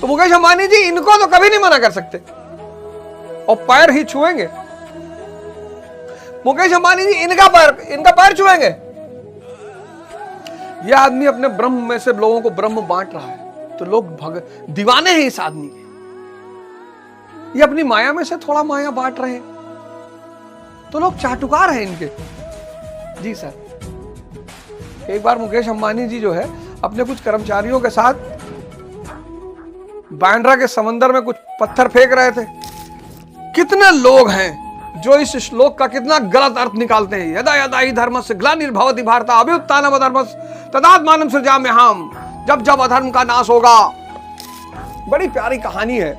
तो मुकेश अंबानी जी इनको तो कभी नहीं मना कर सकते और पैर ही छुएंगे। मुकेश अंबानी जी इनका पैर छुएंगे। यह आदमी अपने ब्रह्म में से लोगों को ब्रह्म बांट रहा है, तो लोग दीवाने हैं इस आदमी के। ये अपनी माया में से थोड़ा माया बांट रहे हैं, तो लोग चाटुकार हैं इनके। जी सर, एक बार मुकेश अंबानी जी जो है अपने कुछ कर्मचारियों के साथ बांद्रा के समंदर में कुछ पत्थर फेंक रहे थे। कितने लोग हैं जो इस श्लोक का कितना गलत अर्थ निकालते हैं। यदा यदा ही धर्मस्य ग्लानिर्भवति भारत अभ्युत्थानमधर्मस्य तदात्मानं सृजाम्यहम्। जब जब अधर्म का नाश होगा। बड़ी प्यारी कहानी है।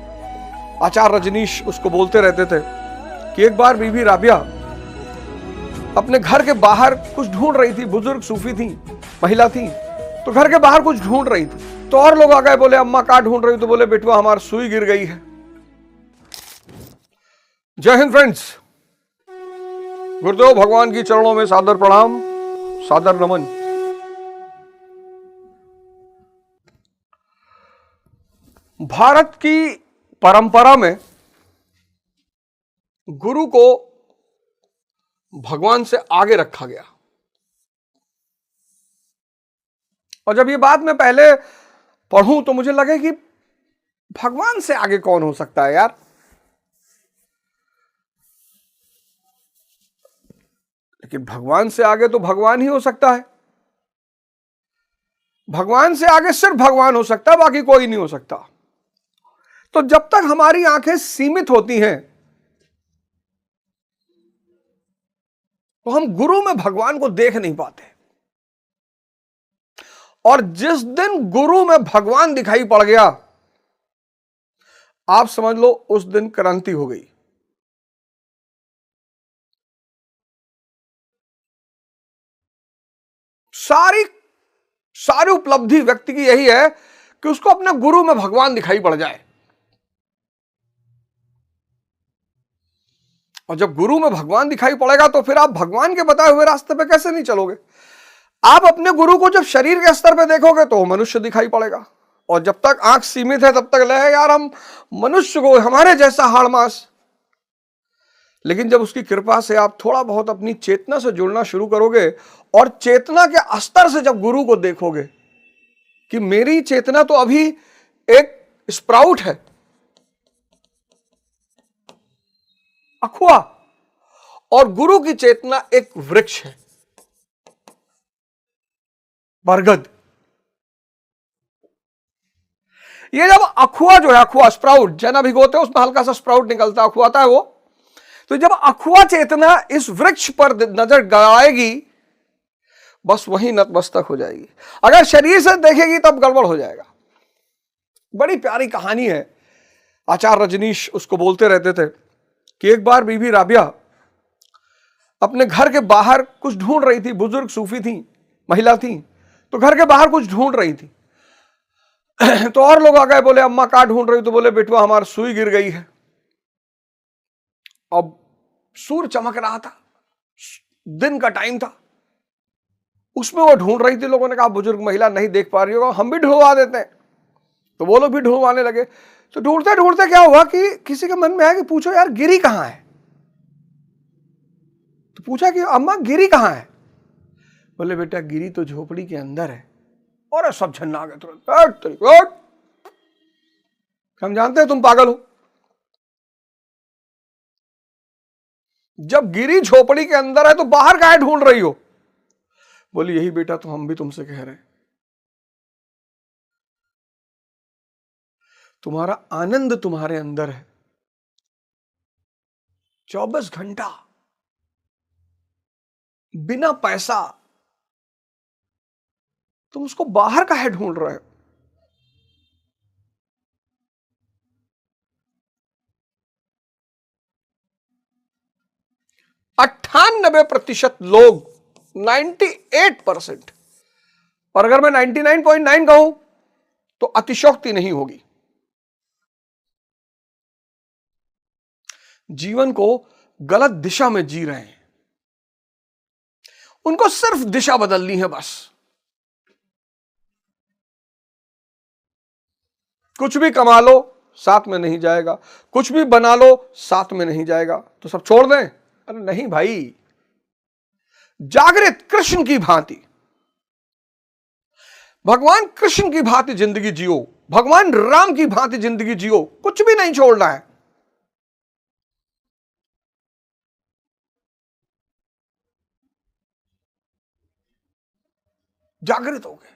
आचार्य रजनीश उसको बोलते रहते थे कि एक बार बीबी राबिया अपने घर के बाहर कुछ ढूंढ रही थी। बुजुर्ग सूफी थी, महिला थी, तो घर के बाहर कुछ ढूंढ रही थी। तो और लोग आ गए, बोले अम्मा क्या ढूंढ रही हो? तो बोले बेटुआ हमारी सुई गिर गई है। जय हिंद फ्रेंड्स, गुरुदेव भगवान की चरणों में सादर प्रणाम, सादर नमन। भारत की परंपरा में गुरु को भगवान से आगे रखा गया। और जब ये बात मैं पहले पढ़ूं तो मुझे लगे कि भगवान से आगे कौन हो सकता है यार। लेकिन भगवान से आगे तो भगवान ही हो सकता है। भगवान से आगे सिर्फ भगवान हो सकता है, बाकी कोई नहीं हो सकता। तो जब तक हमारी आंखें सीमित होती हैं तो हम गुरु में भगवान को देख नहीं पाते। और जिस दिन गुरु में भगवान दिखाई पड़ गया, आप समझ लो उस दिन क्रांति हो गई। सारी उपलब्धि व्यक्ति की यही है कि उसको अपने गुरु में भगवान दिखाई पड़ जाए। और जब गुरु में भगवान दिखाई पड़ेगा तो फिर आप भगवान के बताए हुए रास्ते पे कैसे नहीं चलोगे। आप अपने गुरु को जब शरीर के स्तर पे देखोगे तो मनुष्य दिखाई पड़ेगा। और जब तक आंख सीमित है तब तक लगे यार हम मनुष्य को, हमारे जैसा हाड़ मास। लेकिन जब उसकी कृपा से आप थोड़ा बहुत अपनी चेतना से जुड़ना शुरू करोगे और चेतना के स्तर से जब गुरु को देखोगे कि मेरी चेतना तो अभी एक स्प्राउट है, अखुआ, और गुरु की चेतना एक वृक्ष है, बरगद। ये जब अखुआ जो है, अखुआ स्प्राउट जना भिगोते हैं उसमें हल्का सा स्प्राउट निकलता है, अखुआता है वो। तो जब अखुआ चेतना इस वृक्ष पर नजर गड़ाएगी बस वही नतमस्तक हो जाएगी। अगर शरीर से देखेगी तब गड़बड़ हो जाएगा। बड़ी प्यारी कहानी है। आचार्य रजनीश उसको बोलते रहते थे कि एक बार बीबी राबिया अपने घर के बाहर कुछ ढूंढ रही थी। बुजुर्ग सूफी थी, महिला थी, तो घर के बाहर कुछ ढूंढ रही थी। तो और लोग आ गए, बोले अम्मा क्या ढूंढ रही हो? तो बोले बेटुआ हमारी सुई गिर गई है। अब सूर्य चमक रहा था, दिन का टाइम था, उसमें वो ढूंढ रही थी। लोगों ने कहा बुजुर्ग महिला नहीं देख पा रही होगा, हम भी ढूंढवा देते हैं। तो वो लोग भी ढूंढवाने लगे। तो ढूंढते ढूंढते क्या हुआ कि किसी के मन में आया कि पूछो यार गिरी कहां है। तो पूछा कि अम्मा गिरी कहां है? बोले बेटा गिरी तो झोपड़ी के अंदर है। और सब झन्ना गए तुरंत। हम जानते हैं तुम पागल हो। जब गिरी झोपड़ी के अंदर है तो बाहर काहे ढूंढ रही हो? बोली यही बेटा तो हम भी तुमसे कह रहे हैं। तुम्हारा आनंद तुम्हारे अंदर है। 24 घंटा बिना पैसा, तुम उसको बाहर काहे ढूंढ रहे हो? अट्ठानबे % लोग, 98%, और अगर मैं 99.9 कहूं तो अतिशयोक्ति नहीं होगी, जीवन को गलत दिशा में जी रहे हैं। उनको सिर्फ दिशा बदलनी है बस। कुछ भी कमा लो साथ में नहीं जाएगा, कुछ भी बना लो साथ में नहीं जाएगा, तो सब छोड़ दें? अरे नहीं भाई, जागृत कृष्ण की भांति, भगवान कृष्ण की भांति जिंदगी जियो, भगवान राम की भांति जिंदगी जियो, कुछ भी नहीं छोड़ना है। जागृत हो गए।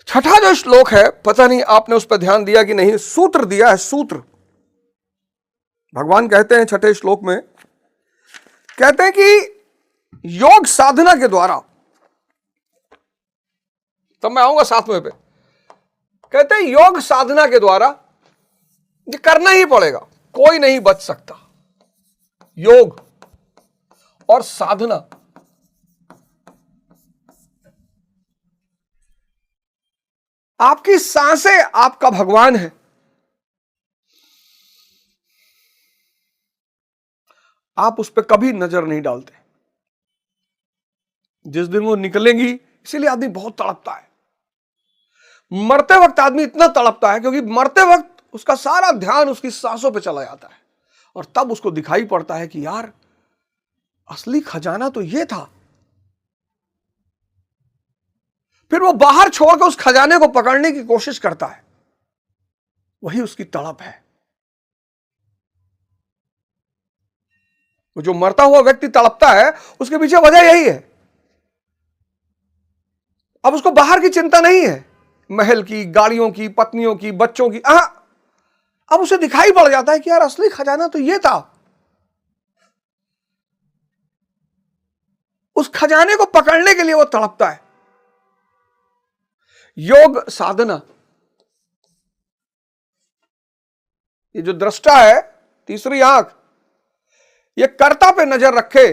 छठा जो श्लोक है, पता नहीं आपने उस पर ध्यान दिया कि नहीं, सूत्र दिया है, सूत्र। भगवान कहते हैं छठे श्लोक में, कहते हैं कि योग साधना के द्वारा, तब मैं आऊंगा सातवें पे, कहते हैं योग साधना के द्वारा ये करना ही पड़ेगा, कोई नहीं बच सकता। योग और साधना, आपकी सांसें आपका भगवान है। आप उस पर कभी नजर नहीं डालते। जिस दिन वो निकलेंगी, इसीलिए आदमी बहुत तड़पता है। मरते वक्त आदमी इतना तड़पता है क्योंकि मरते वक्त उसका सारा ध्यान उसकी सांसों पे चला जाता है, और तब उसको दिखाई पड़ता है कि यार असली खजाना तो ये था। फिर वो बाहर छोड़कर उस खजाने को पकड़ने की कोशिश करता है, वही उसकी तड़प है। वो जो मरता हुआ व्यक्ति तड़पता है, उसके पीछे वजह यही है। अब उसको बाहर की चिंता नहीं है, महल की, गाड़ियों की, पत्नियों की, बच्चों की। अब उसे दिखाई पड़ जाता है कि यार असली खजाना तो ये था। उस खजाने को पकड़ने के लिए वो तड़पता है। योग साधना, ये जो दृष्टा है, तीसरी आंख, ये कर्ता पे नजर रखे।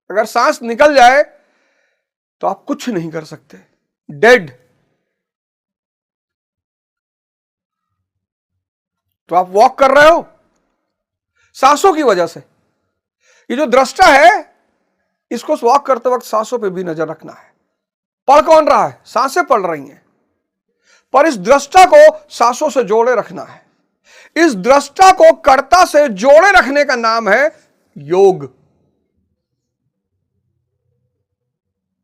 अगर सांस निकल जाए तो आप कुछ नहीं कर सकते, डेड। तो आप वॉक कर रहे हो सांसों की वजह से। ये जो दृष्टा है, इसको वॉक करते वक्त सांसों पे भी नजर रखना है। पढ़ कौन रहा है? सांसें पढ़ रही हैं, पर इस दृष्टा को सांसों से जोड़े रखना है। इस दृष्टा को कर्ता से जोड़े रखने का नाम है योग।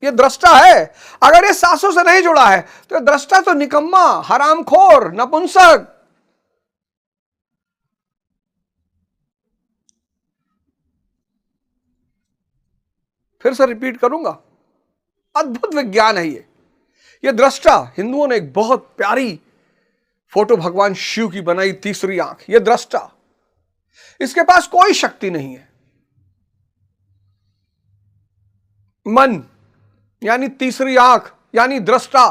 ये दृष्टा है। अगर ये सांसों से नहीं जुड़ा है तो ये दृष्टा तो निकम्मा, हरामखोर, नपुंसक। फिर से रिपीट करूंगा, अद्भुत विज्ञान है ये दृष्टा। हिंदुओं ने एक बहुत प्यारी फोटो भगवान शिव की बनाई, तीसरी आंख। ये दृष्टा, इसके पास कोई शक्ति नहीं है। मन यानी तीसरी आंख, यानी दृष्टा।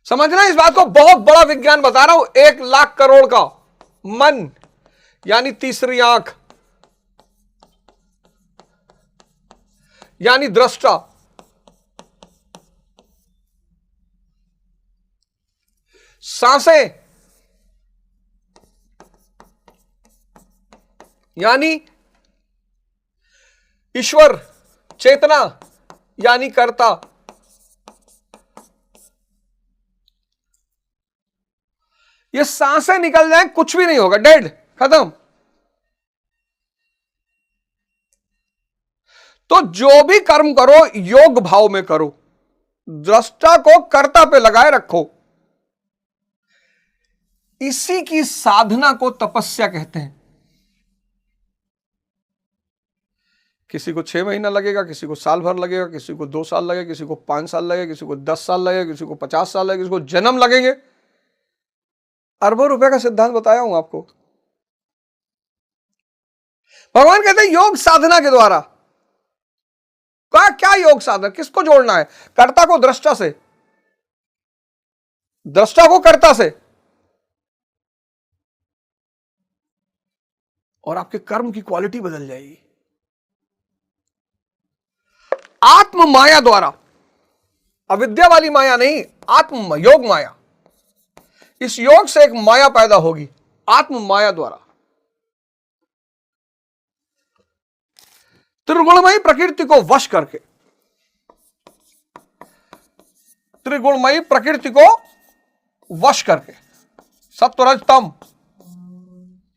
समझना इस बात को, बहुत बड़ा विज्ञान बता रहा हूं, 1,00,000 करोड़ का। मन यानी तीसरी आंख, यानी दृष्टा। सांसें यानी ईश्वर, चेतना यानी कर्ता। ये सांसें निकल जाए कुछ भी नहीं होगा, डेड, खत्म। तो जो भी कर्म करो योग भाव में करो, दृष्टा को कर्ता पे लगाए रखो। इसी की साधना को तपस्या कहते हैं। किसी को 6 महीना लगेगा, किसी को साल भर लगेगा, किसी को 2 साल लगेगा, किसी को 5 साल लगेगा, किसी को 10 साल लगेगा, किसी को 50 साल लगेगा, किसी को जन्म लगेंगे। अरबों रुपए का सिद्धांत बताया हूं आपको। भगवान कहते हैं योग साधना के द्वारा। क्या योग साधना? किसको जोड़ना है? कर्ता को दृष्टा से, दृष्टा को कर्ता से, और आपके कर्म की क्वालिटी बदल जाएगी। आत्म माया द्वारा, अविद्या वाली माया नहीं, आत्म योग माया। इस योग से एक माया पैदा होगी, आत्म माया द्वारा। त्रिगुणमयी प्रकृति को वश करके, त्रिगुणमयी प्रकृति को वश करके, सत्वरज तम,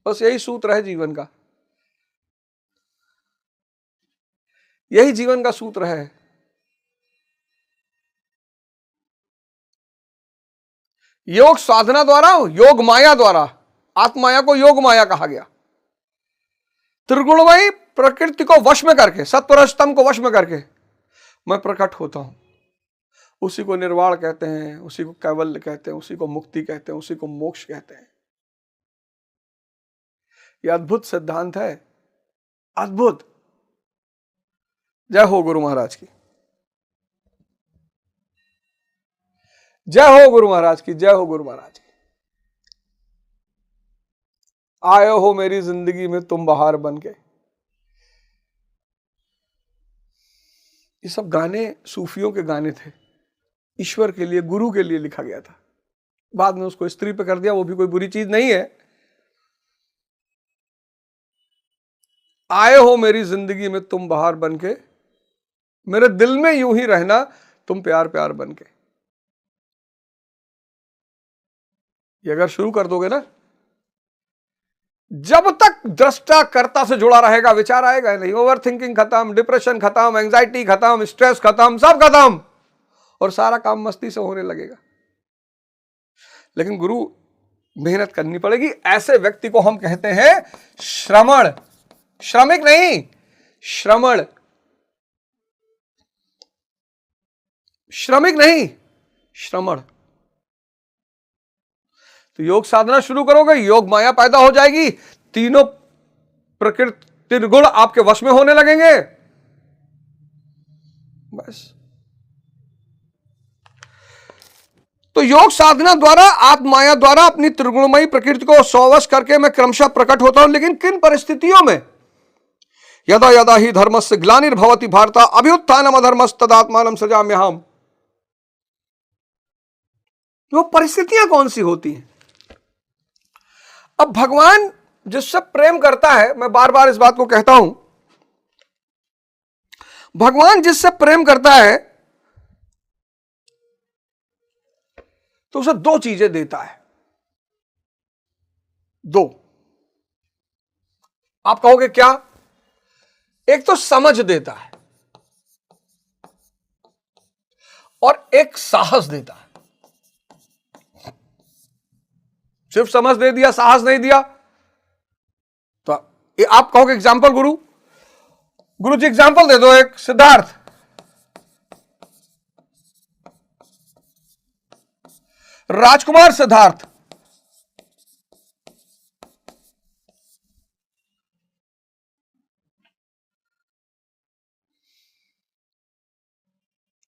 बस यही सूत्र है जीवन का, यही जीवन का सूत्र है। योग साधना द्वारा, योग माया द्वारा, आत्माया को योग माया कहा गया। त्रिगुणमयी प्रकृति को वश में करके, सत्वरजतम को वश में करके मैं प्रकट होता हूं। उसी को निर्वाण कहते हैं, उसी को कैवल्य कहते हैं, उसी को मुक्ति कहते हैं, उसी को मोक्ष कहते हैं। यह अद्भुत सिद्धांत है, अद्भुत। जय हो गुरु महाराज की, जय हो गुरु महाराज की, जय हो गुरु महाराज की। आए हो मेरी जिंदगी में तुम बहार बन के। ये सब गाने सूफियों के गाने थे, ईश्वर के लिए, गुरु के लिए लिखा गया था। बाद में उसको स्त्री पे कर दिया, वो भी कोई बुरी चीज नहीं है। आए हो मेरी जिंदगी में तुम बहार बन के, मेरे दिल में यूं ही रहना तुम प्यार प्यार बन के। ये अगर शुरू कर दोगे ना, जब तक दृष्टा कर्ता से जुड़ा रहेगा विचार आएगा नहीं। ओवर थिंकिंग खत्म, डिप्रेशन खत्म, एंजाइटी खत्म, स्ट्रेस खत्म, सब खत्म, और सारा काम मस्ती से होने लगेगा। लेकिन गुरु मेहनत करनी पड़ेगी। ऐसे व्यक्ति को हम कहते हैं श्रमण, श्रमिक नहीं, श्रमण, श्रमिक नहीं, श्रमण। तो योग साधना शुरू करोगे, योग माया पैदा हो जाएगी, तीनों प्रकृति त्रिगुण आपके वश में होने लगेंगे। बस। तो योग साधना द्वारा, आत्माया द्वारा अपनी त्रिगुणमयी प्रकृति को स्ववश करके मैं क्रमशः प्रकट होता हूं। लेकिन किन परिस्थितियों में? यदा यदा ही धर्मस्य ग्लानिर्भवति भारत अभ्युत्थानम अधर्मस्तदात्मानं सृजाम्यहम्। वो परिस्थितियां कौन सी होती हैं? अब भगवान जिससे प्रेम करता है, मैं बार बार इस बात को कहता हूं, भगवान जिससे प्रेम करता है तो उसे दो चीजें देता है। दो। आप कहोगे क्या? एक तो समझ देता है और एक साहस देता है। सिर्फ समझ दे दिया, साहस नहीं दिया तो आप कहोगे एग्जाम्पल गुरु, गुरु जी एग्जाम्पल दे दो। एक सिद्धार्थ, राजकुमार सिद्धार्थ,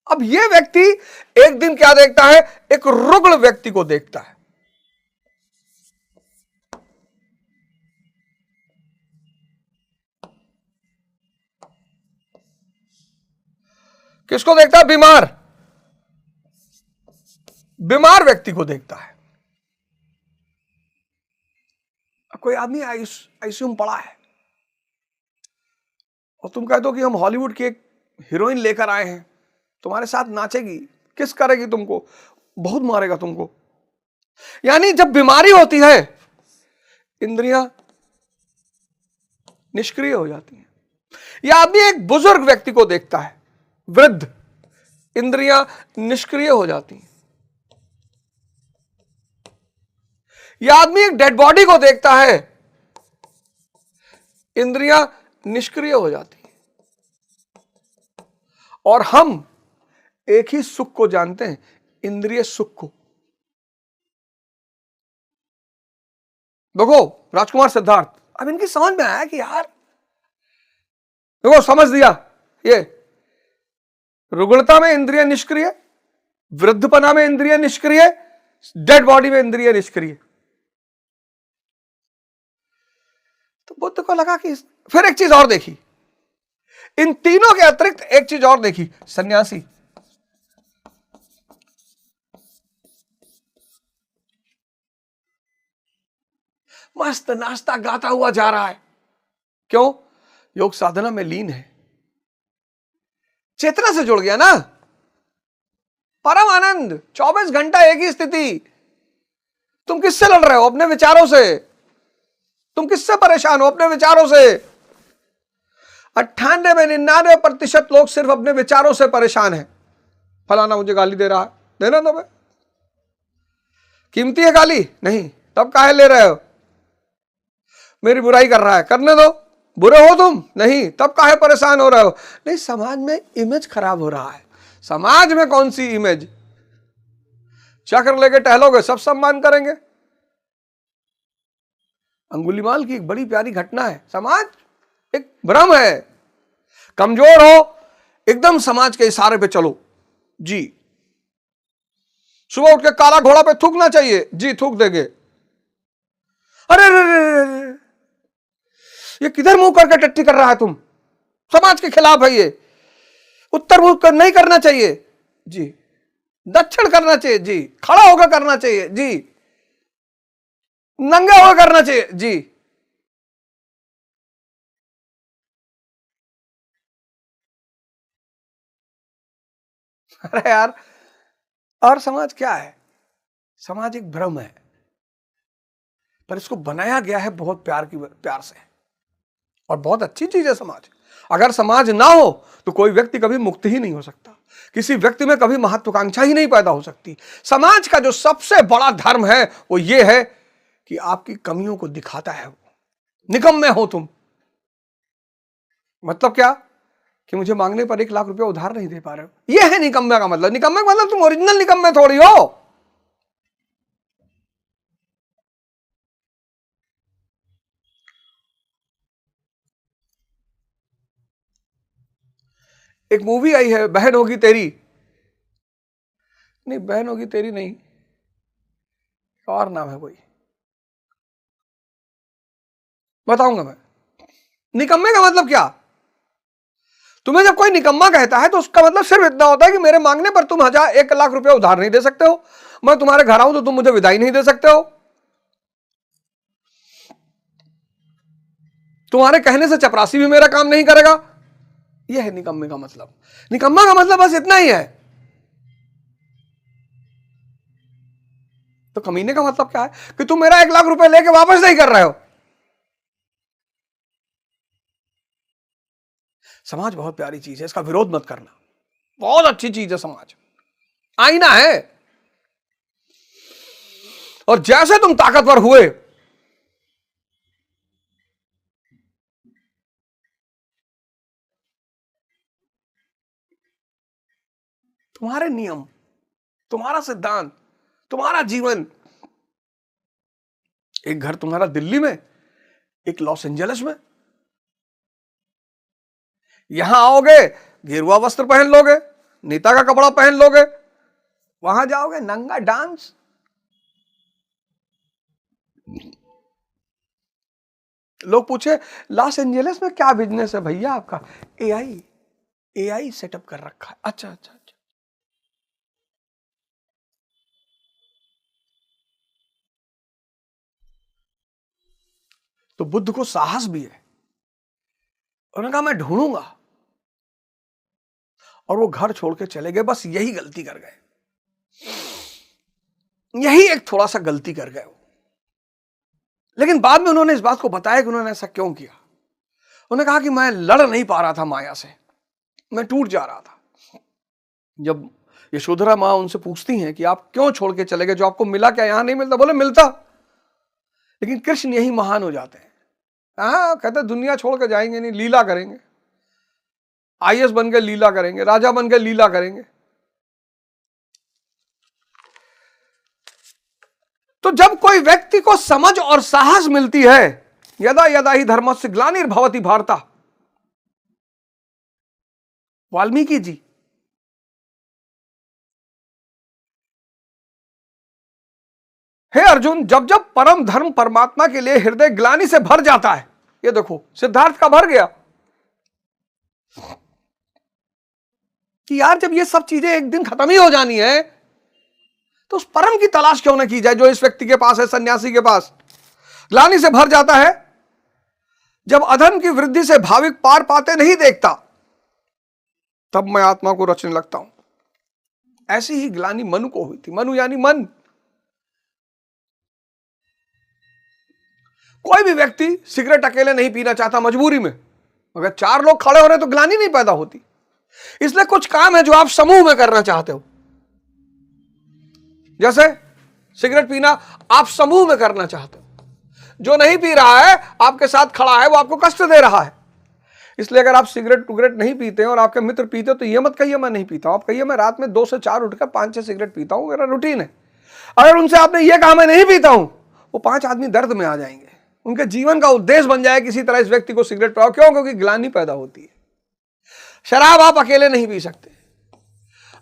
अब यह व्यक्ति एक दिन क्या देखता है? एक रुग्ण व्यक्ति को देखता है। किसको देखता है? बीमार, बीमार व्यक्ति को देखता है। कोई आदमी आईसीयू में पड़ा है और तुम कहते हो कि हम हॉलीवुड की एक हीरोइन लेकर आए हैं, तुम्हारे साथ नाचेगी, किस करेगी तुमको, बहुत मारेगा तुमको। यानी जब बीमारी होती है इंद्रियां निष्क्रिय हो जाती हैं। यह आदमी एक बुजुर्ग व्यक्ति को देखता है, वृद्ध, इंद्रियां निष्क्रिय हो जाती हैं। यह आदमी एक डेड बॉडी को देखता है, इंद्रियां निष्क्रिय हो जाती हैं। और हम एक ही सुख को जानते हैं, इंद्रिय सुख को। देखो राजकुमार सिद्धार्थ, अब इनकी समझ में आया कि यार देखो समझ दिया, ये रुग्णता में इंद्रिय निष्क्रिय, वृद्धपना में इंद्रिय निष्क्रिय, डेड बॉडी में इंद्रिय निष्क्रिय। तो बुद्ध को लगा कि फिर एक चीज और देखी, इन तीनों के अतिरिक्त एक चीज और देखी, सन्यासी। मस्त नाचता गाता हुआ जा रहा है। क्यों? योग साधना में लीन है, चेतना से जुड़ गया ना, परम आनंद, 24 घंटा एक ही स्थिति। तुम किससे लड़ रहे हो? अपने विचारों से। तुम किससे परेशान हो? अपने विचारों से। 98-99% लोग सिर्फ अपने विचारों से परेशान हैं। फलाना मुझे गाली दे रहा है, देना दो भाई। कीमती है गाली? नहीं, तब काहे ले रहे हो? मेरी बुराई कर रहा है, करने दो। बुरे हो तुम? नहीं, तब काहे परेशान हो रहे हो? नहीं, समाज में इमेज खराब हो रहा है। समाज में कौन सी इमेज? चक्र लेके टहलोगे, सब सम्मान करेंगे। अंगुलीमाल की एक बड़ी प्यारी घटना है। समाज एक भ्रम है। कमजोर हो, एकदम समाज के इशारे पे चलो जी। सुबह उठ के काला घोड़ा पे थूकना चाहिए जी, थूक देंगे। अरे ये किधर मुंह करके टट्टी कर रहा है? तुम समाज के खिलाफ है। ये उत्तर मुंह कर नहीं करना चाहिए जी, दक्षिण करना चाहिए जी, खड़ा होकर करना चाहिए जी, नंगे होकर करना चाहिए जी। अरे यार, और समाज क्या है? समाज एक भ्रम है, पर इसको बनाया गया है बहुत प्यार से, और बहुत अच्छी चीज है समाज। अगर समाज ना हो तो कोई व्यक्ति कभी मुक्त ही नहीं हो सकता, किसी व्यक्ति में कभी महत्वाकांक्षा ही नहीं पैदा हो सकती। समाज का जो सबसे बड़ा धर्म है वो ये है कि आपकी कमियों को दिखाता है। वो निकम्मे हो तुम। मतलब क्या? कि मुझे मांगने पर 1 लाख रुपया उधार नहीं दे पा रहे हो, यह है निकम्मे का मतलब। निकम्मे का मतलब तुम ओरिजिनल निकम्मे थोड़ी हो। एक मूवी आई है, बहन होगी तेरी। नहीं, बहन होगी तेरी नहीं, और नाम है कोई, बताऊंगा मैं। निकम्मे का मतलब क्या? तुम्हें जब कोई निकम्मा कहता है तो उसका मतलब सिर्फ इतना होता है कि मेरे मांगने पर तुम 1 लाख रुपया उधार नहीं दे सकते हो। मैं तुम्हारे घर आऊं तो तुम मुझे विदाई नहीं दे सकते हो। तुम्हारे कहने से चपरासी भी मेरा काम नहीं करेगा। यह है निकम्मे का मतलब। निकम्मा का मतलब बस इतना ही है। तो कमीने का मतलब क्या है? कि तुम मेरा 1 लाख रुपए लेके वापस नहीं कर रहे हो। समाज बहुत प्यारी चीज है, इसका विरोध मत करना। बहुत अच्छी चीज है समाज, आईना है। और जैसे तुम ताकतवर हुए, तुम्हारे नियम, तुम्हारा सिद्धांत, तुम्हारा जीवन, एक घर तुम्हारा दिल्ली में, एक लॉस एंजलिस में। यहां आओगे गेरुआ वस्त्र पहन लोगे, नेता का कपड़ा पहन लोगे, वहां जाओगे नंगा डांस। लोग पूछे लॉस एंजलिस में क्या बिजनेस है भैया आपका? एआई सेटअप कर रखा है। अच्छा अच्छा अच्छा। तो बुद्ध को साहस भी है। उन्होंने कहा मैं ढूंढूंगा, और वो घर छोड़ के चले गए। बस यही गलती कर गए, यही एक थोड़ा सा गलती कर गए वो। लेकिन बाद में उन्होंने इस बात को बताया कि उन्होंने ऐसा क्यों किया। उन्होंने कहा कि मैं लड़ नहीं पा रहा था माया से, मैं टूट जा रहा था। जब यशोधरा मां उनसे पूछती हैं कि आप क्यों छोड़ के चले गए, जो आपको मिला क्या यहां नहीं मिलता? बोले मिलता, लेकिन कृष्ण यही महान हो जाते हैं। हाँ, कहते दुनिया छोड़ के जाएंगे नहीं, लीला करेंगे। आईएएस बन के लीला करेंगे, राजा बन के लीला करेंगे। तो जब कोई व्यक्ति को समझ और साहस मिलती है, यदा यदा ही धर्मस्य ग्लानिर्भवति भारत, वाल्मीकि जी, हे अर्जुन, जब जब परम धर्म परमात्मा के लिए हृदय ग्लानि से भर जाता है, ये देखो सिद्धार्थ का भर गया कि यार जब ये सब चीजें एक दिन खत्म ही हो जानी है, तो उस परम की तलाश क्यों ना की जाए जो इस व्यक्ति के पास है, सन्यासी के पास। ग्लानि से भर जाता है जब अधर्म की वृद्धि से भाविक पार पाते नहीं देखता, तब मैं आत्मा को रचने लगता हूं। ऐसी ही ग्लानि मनु को हुई थी। मनु यानी मन। कोई भी व्यक्ति सिगरेट अकेले नहीं पीना चाहता मजबूरी में, अगर 4 लोग खड़े हो रहे तो ग्लानि नहीं पैदा होती। इसलिए कुछ काम है जो आप समूह में करना चाहते हो, जैसे सिगरेट पीना आप समूह में करना चाहते हो। जो नहीं पी रहा है, आपके साथ खड़ा है, वो आपको कष्ट दे रहा है। इसलिए अगर आप सिगरेट टुगरेट नहीं पीते और आपके मित्र पीते तो ये मत कहिए मैं नहीं पीता हूं, आप कहिए मैं रात में 2 से 4 उठकर 5-6 सिगरेट पीता हूं, मेरा रूटीन है। अगर उनसे आपने ये कहा मैं नहीं पीता हूं, वो 5 आदमी दर्द में आ जाएंगे। उनके जीवन का उद्देश्य बन जाए किसी तरह इस व्यक्ति को सिगरेट पिलाओ। क्यों? क्योंकि ग्लानि पैदा होती है। शराब आप अकेले नहीं पी सकते,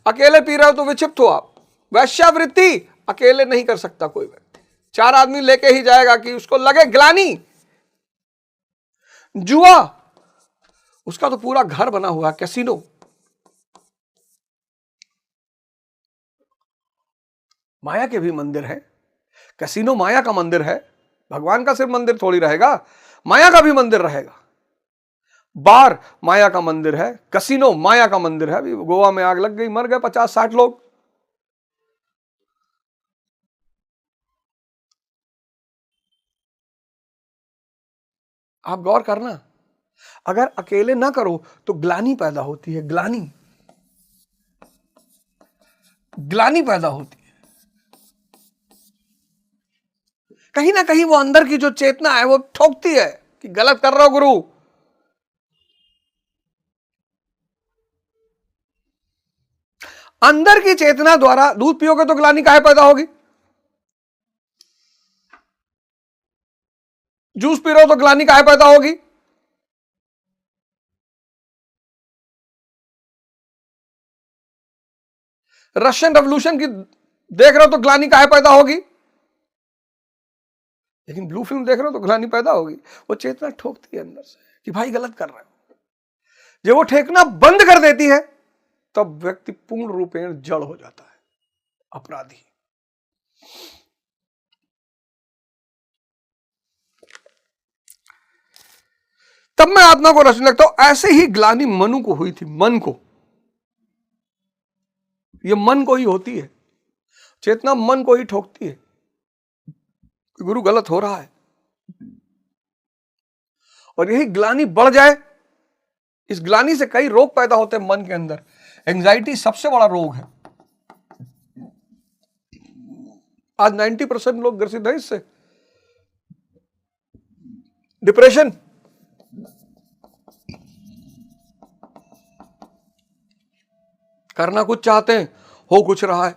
अकेले पी रहे हो तो विक्षिप्त हो आप। वैश्यावृत्ति अकेले नहीं कर सकता कोई व्यक्ति, 4 आदमी लेके ही जाएगा कि उसको लगे ग्लानि। जुआ, उसका तो पूरा घर बना हुआ, कैसीनो। माया के भी मंदिर है, कैसीनो माया का मंदिर है। भगवान का सिर्फ मंदिर थोड़ी रहेगा, माया का भी मंदिर रहेगा। बार माया का मंदिर है, कैसीनो माया का मंदिर है। अभी गोवा में आग लग गई, मर गए 50-60 लोग। आप गौर करना, अगर अकेले ना करो तो ग्लानि पैदा होती है। ग्लानि पैदा होती है। कहीं ना कहीं वो अंदर की जो चेतना है वो ठोकती है कि गलत कर रहे हो गुरु। अंदर की चेतना द्वारा दूध पियोगे तो ग्लानि काहे पैदा होगी? जूस पी रहे हो तो ग्लानि काहे पैदा होगी? रशियन रेवोल्यूशन की देख रहे हो तो ग्लानि काहे पैदा होगी? लेकिन ब्लू फिल्म देख रहे हो तो ग्लानि पैदा होगी। वो चेतना ठोकती है अंदर से कि भाई गलत कर रहे हो। जब वो ठेकना बंद कर देती है तब व्यक्ति पूर्ण रूपेण जड़ हो जाता है, अपराधी। तब मैं आत्मा को रचने लगता हूं। ऐसे ही ग्लानि मनु को हुई थी, मन को। ये मन को ही होती है, चेतना मन को ही ठोकती है, गुरु गलत हो रहा है। और यही ग्लानि बढ़ जाए, इस ग्लानि से कई रोग पैदा होते हैं मन के अंदर। एंजाइटी सबसे बड़ा रोग है। आज 90% लोग ग्रसित हैं इससे। डिप्रेशन, करना कुछ चाहते हैं, हो कुछ रहा है।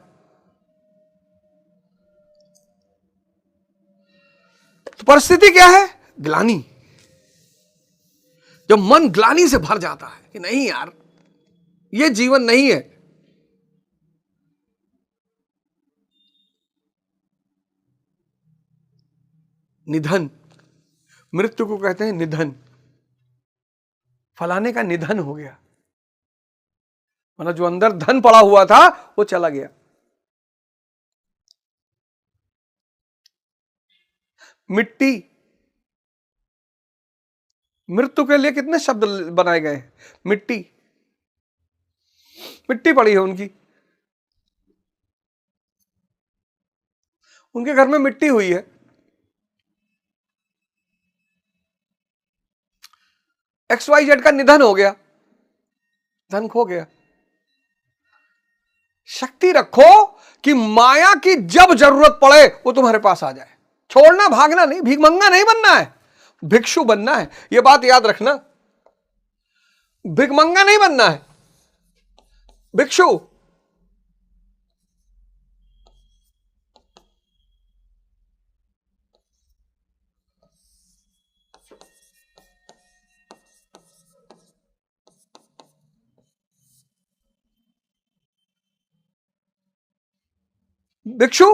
तो परिस्थिति क्या है? ग्लानि। जब मन ग्लानि से भर जाता है कि नहीं यार, ये जीवन नहीं है, निधन, मृत्यु को कहते हैं निधन। फलाने का निधन हो गया, मतलब जो अंदर धन पड़ा हुआ था वो चला गया। मिट्टी, मृत्यु के लिए कितने शब्द बनाए गए। मिट्टी, मिट्टी पड़ी है उनकी, उनके घर में मिट्टी हुई है। XYZ का निधन हो गया, धन खो गया। शक्ति रखो कि माया की जब जरूरत पड़े वो तुम्हारे पास आ जाए। छोड़ना, भागना नहीं, भिखमंगा नहीं बनना है, भिक्षु बनना है। यह बात याद रखना, भिखमंगा नहीं बनना है, भिक्षु। भिक्षु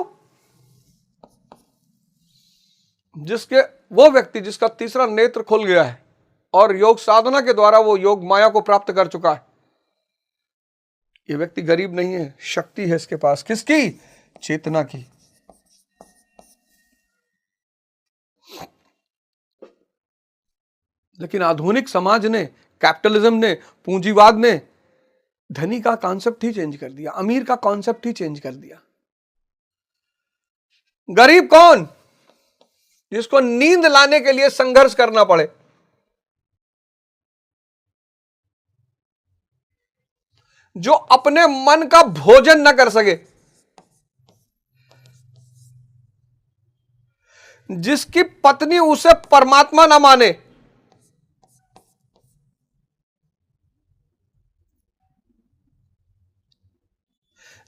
जिसके, वो व्यक्ति जिसका तीसरा नेत्र खुल गया है और योग साधना के द्वारा वो योग माया को प्राप्त कर चुका है। ये व्यक्ति गरीब नहीं है, शक्ति है इसके पास। किसकी? चेतना की। लेकिन आधुनिक समाज ने, कैपिटलिज्म ने, पूंजीवाद ने धनी का कॉन्सेप्ट ही चेंज कर दिया, अमीर का कॉन्सेप्ट ही चेंज कर दिया। गरीब कौन? जिसको नींद लाने के लिए संघर्ष करना पड़े, जो अपने मन का भोजन न कर सके, जिसकी पत्नी उसे परमात्मा न माने,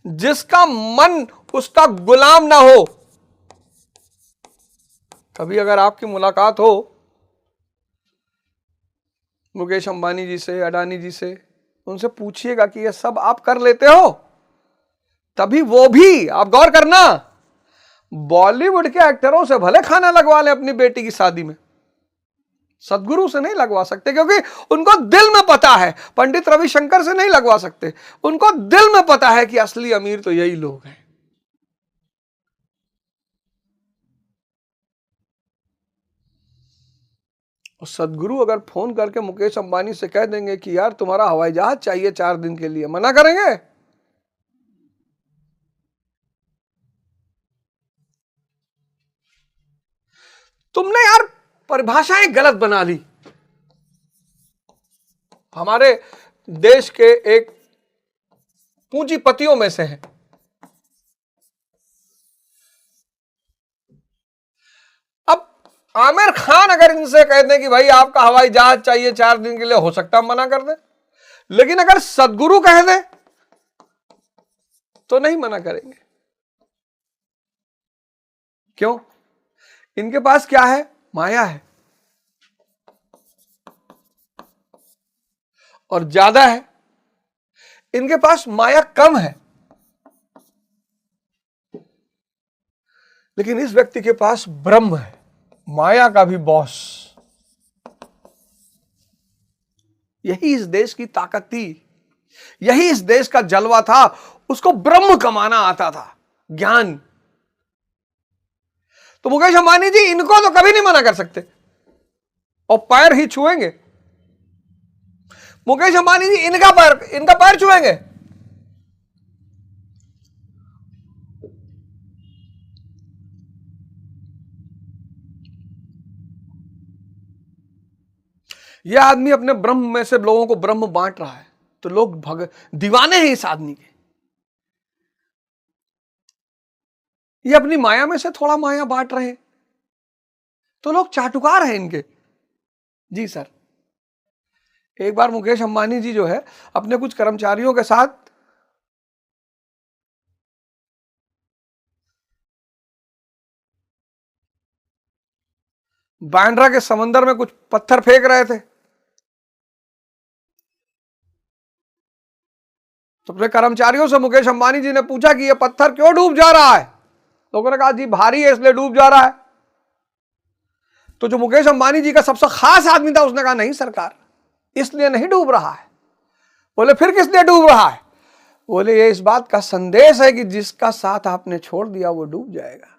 जिसका मन उसका गुलाम ना हो। कभी अगर आपकी मुलाकात हो मुकेश अंबानी जी से, अडानी जी से, उनसे पूछिएगा कि ये सब आप कर लेते हो, तभी वो भी, आप गौर करना, बॉलीवुड के एक्टरों से भले खाना लगवा ले अपनी बेटी की शादी में, सदगुरु से नहीं लगवा सकते, क्योंकि उनको दिल में पता है। पंडित रविशंकर से नहीं लगवा सकते, उनको दिल में पता है कि असली अमीर तो यही लोग हैं। और सदगुरु अगर फोन करके मुकेश अंबानी से कह देंगे कि यार तुम्हारा हवाई जहाज चाहिए 4 दिन के लिए, मना करेंगे? तुमने यार परिभाषाएं गलत बना ली। हमारे देश के एक पूंजीपतियों में से हैं, अब आमिर खान अगर इनसे कह दें कि भाई आपका हवाई जहाज चाहिए 4 दिन के लिए, हो सकता है मना कर दे, लेकिन अगर सदगुरु कह दे तो नहीं मना करेंगे। क्यों? इनके पास क्या है? माया है, और ज्यादा है। इनके पास माया कम है, लेकिन इस व्यक्ति के पास ब्रह्म है, माया का भी बॉस। यही इस देश की ताकत थी, यही इस देश का जलवा था। उसको ब्रह्म कमाना आता था, ज्ञान। तो मुकेश अंबानी जी इनको तो कभी नहीं मना कर सकते, और पैर ही छुएंगे। मुकेश अंबानी जी इनका पैर छुएंगे। यह आदमी अपने ब्रह्म में से लोगों को ब्रह्म बांट रहा है, तो लोग दीवाने हैं इस आदमी के। ये अपनी माया में से थोड़ा माया बांट रहे हैं, तो लोग चाटुकार हैं इनके। जी सर, एक बार मुकेश अंबानी जी जो है अपने कुछ कर्मचारियों के साथ बांद्रा के समंदर में कुछ पत्थर फेंक रहे थे, तो अपने कर्मचारियों से मुकेश अंबानी जी ने पूछा कि यह पत्थर क्यों डूब जा रहा है? लोगों ने कहा जी भारी है इसलिए डूब जा रहा है। तो जो मुकेश अंबानी जी का सबसे खास आदमी था उसने कहा नहीं सरकार, इसलिए नहीं डूब रहा है। बोले फिर किस लिए डूब रहा है? बोले ये इस बात का संदेश है कि जिसका साथ आपने छोड़ दिया वो डूब जाएगा।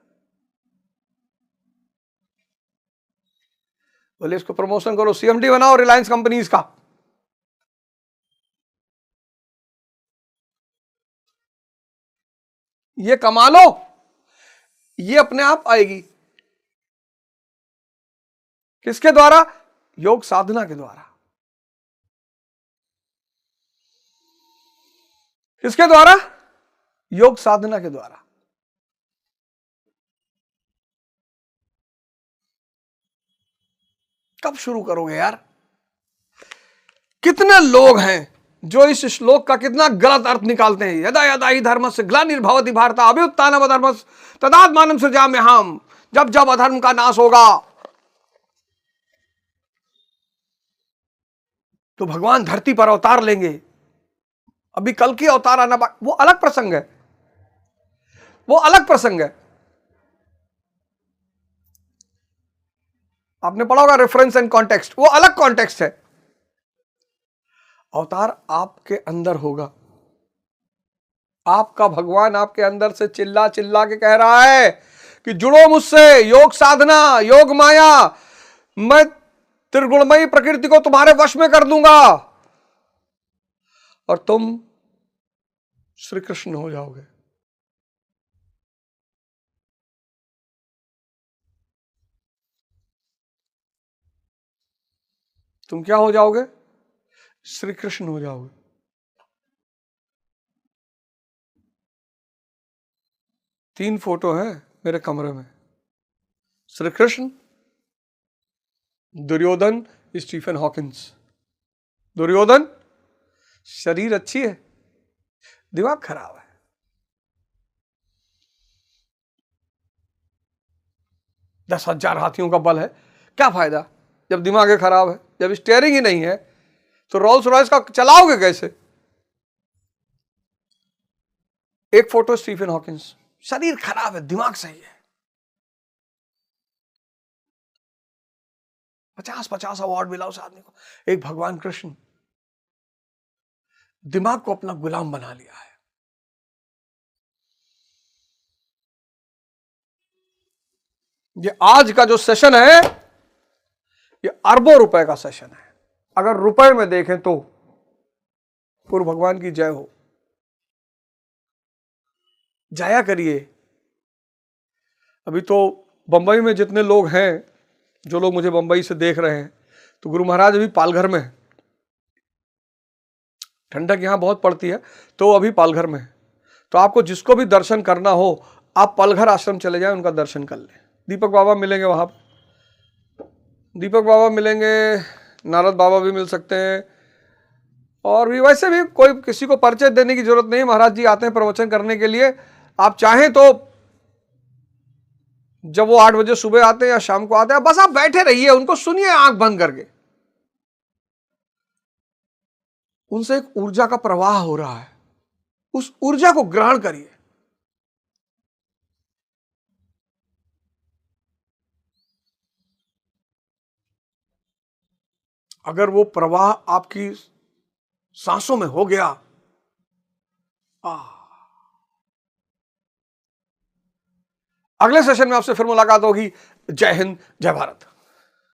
बोले इसको प्रमोशन करो, सीएमडी बनाओ रिलायंस कंपनीज का। ये कमा लो, ये अपने आप आएगी। किसके द्वारा? योग साधना के द्वारा। किसके द्वारा? योग साधना के द्वारा। कब शुरू करोगे यार? कितने लोग हैं जो इस श्लोक का कितना गलत अर्थ निकालते हैं। यदा यदा ही धर्मस्य ग्लानिर्भवति भारत अभ्युत्थानम् अधर्मस्य तदात्मानं सृजाम्यहम्। जब जब अधर्म का नाश होगा तो भगवान धरती पर अवतार लेंगे। अभी कल की अवतार आना, वो अलग प्रसंग है, वो अलग प्रसंग है। आपने पढ़ा होगा रेफरेंस एंड कॉन्टेक्स्ट, वो अलग कॉन्टेक्स्ट है। अवतार आपके अंदर होगा। आपका भगवान आपके अंदर से चिल्ला चिल्ला के कह रहा है कि जुड़ो मुझसे, योग साधना, योग माया, मैं त्रिगुणमयी प्रकृति को तुम्हारे वश में कर दूंगा और तुम श्री कृष्ण हो जाओगे। तुम क्या हो जाओगे? श्री कृष्ण हो जाओगे। तीन फोटो हैं मेरे कमरे में, श्री कृष्ण, दुर्योधन, स्टीफन हॉकिंस। दुर्योधन शरीर अच्छी है, दिमाग खराब है। दस हजार हाथियों का बल है, क्या फायदा जब दिमाग खराब है, जब स्टीयरिंग ही नहीं है तो रोल्स रॉयस का चलाओगे कैसे? एक फोटो स्टीफन हॉकिंस, शरीर खराब है, दिमाग सही है। 50-50 अवार्ड मिला उस आदमी को। एक भगवान कृष्ण, दिमाग को अपना गुलाम बना लिया है। ये आज का जो सेशन है, ये अरबों रुपए का सेशन है। अगर रुपए में देखें तो पूर्व भगवान की जय हो। जाया करिए। अभी तो बंबई में जितने लोग हैं, जो लोग मुझे बंबई से देख रहे हैं, तो गुरु महाराज अभी पालघर में है। ठंडक यहां बहुत पड़ती है, तो अभी पालघर में है। तो आपको जिसको भी दर्शन करना हो, आप पालघर आश्रम चले जाएं, उनका दर्शन कर लें। दीपक बाबा मिलेंगे वहां पर, दीपक बाबा मिलेंगे, नारद बाबा भी मिल सकते हैं। और भी वैसे भी कोई किसी को परिचय देने की जरूरत नहीं, महाराज जी आते हैं प्रवचन करने के लिए। आप चाहें तो जब वो 8 बजे सुबह आते हैं या शाम को आते हैं, बस आप बैठे रहिए, उनको सुनिए आंख बंद करके। उनसे एक ऊर्जा का प्रवाह हो रहा है, उस ऊर्जा को ग्रहण करिए। अगर वो प्रवाह आपकी सांसों में हो गया, अगले सेशन में आपसे फिर मुलाकात होगी। जय हिंद, जय भारत।